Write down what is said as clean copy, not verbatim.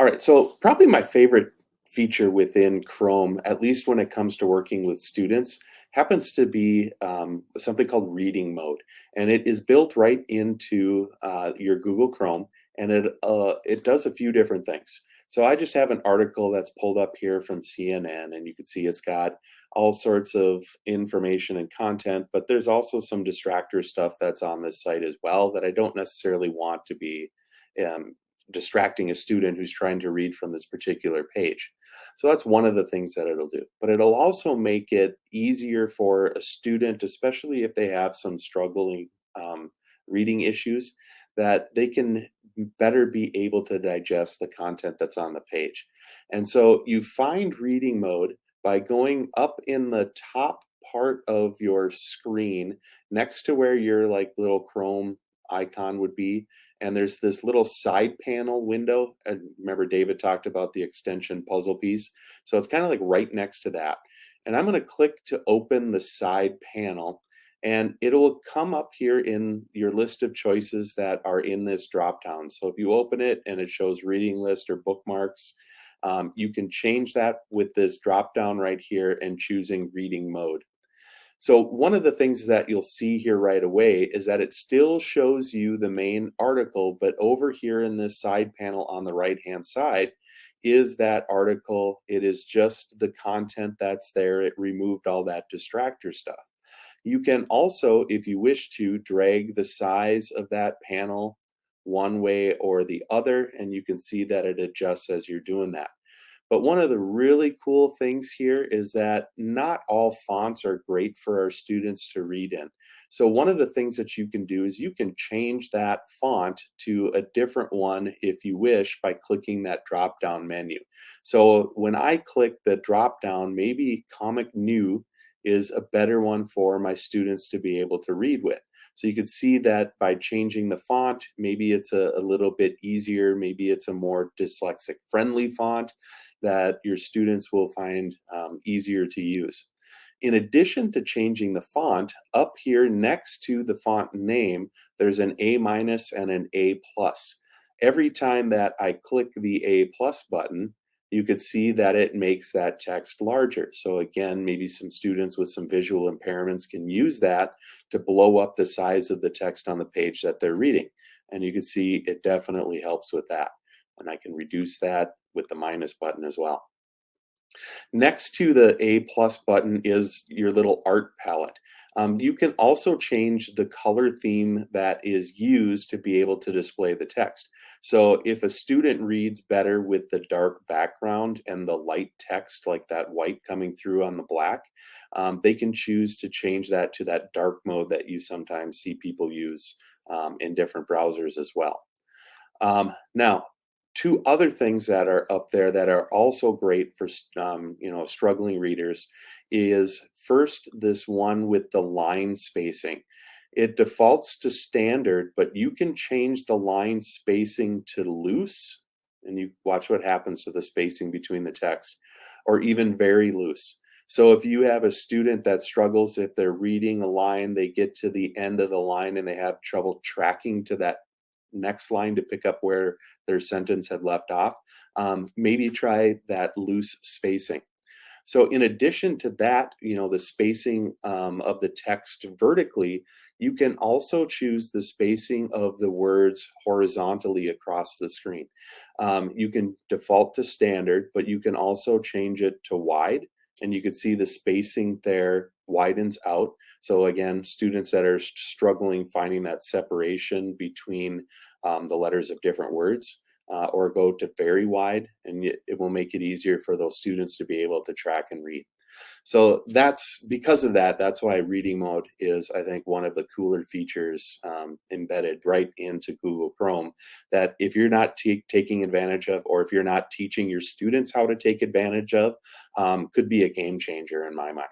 All right, so probably my favorite feature within Chrome, at least when it comes to working with students, happens to be something called reading mode, and it is built right into your Google Chrome, and it does a few different things. So I just have an article that's pulled up here from CNN, and you can see it's got all sorts of information and content, but there's also some distractor stuff that's on this site as well that I don't necessarily want to be um, distracting a student who's trying to read from this particular page. So that's one of the things that it'll do. But it'll also make it easier for a student, especially if they have some struggling reading issues, that they can better be able to digest the content that's on the page. And so you find reading mode by going up in the top part of your screen next to where your like little Chrome icon would be, and there's this little side panel window. And remember, David talked about the extension puzzle piece. So it's kind of like right next to that. And I'm going to click to open the side panel, and it'll come up here in your list of choices that are in this drop down. So if you open it and it shows reading list or bookmarks, you can change that with this drop down right here and choosing reading mode. So one of the things that you'll see here right away is that it still shows you the main article, but over here in this side panel on the right-hand side is that article. It is just the content that's there. It removed all that distractor stuff. You can also, if you wish to, drag the size of that panel one way or the other, and you can see that it adjusts as you're doing that. But one of the really cool things here is that not all fonts are great for our students to read in. So one of the things that you can do is you can change that font to a different one if you wish by clicking that drop down menu. So when I click the drop down, maybe Comic New is a better one for my students to be able to read with. So you can see that by changing the font, maybe it's a little bit easier, maybe it's a more dyslexic friendly font that your students will find easier to use. In addition to changing the font, up here next to the font name, there's an A minus and an A plus. Every time that I click the A plus button, you could see that it makes that text larger. So again, maybe some students with some visual impairments can use that to blow up the size of the text on the page that they're reading. And you can see it definitely helps with that. And I can reduce that with the minus button as well. Next to the A plus button is your little art palette. You can also change the color theme that is used to be able to display the text. So if a student reads better with the dark background and the light text, like that white coming through on the black, they can choose to change that to that dark mode that you sometimes see people use in different browsers as well. Now, two other things that are up there that are also great for struggling readers is first this one with the line spacing. It defaults to standard, but you can change the line spacing to loose, and you watch what happens to the spacing between the text, or even very loose. So if you have a student that struggles, if they're reading a line, they get to the end of the line and they have trouble tracking to that next line to pick up where their sentence had left off, maybe try that loose spacing. So in addition to that, the spacing of the text vertically, you can also choose the spacing of the words horizontally across the screen. You can default to standard, but you can also change it to wide, and you can see the spacing there widens out. So again, students that are struggling finding that separation between the letters of different words, or go to very wide, and it will make it easier for those students to be able to track and read. So that's because of that. That's why reading mode is, I think, one of the cooler features embedded right into Google Chrome, that if you're not taking advantage of, or if you're not teaching your students how to take advantage of, could be a game changer in my mind.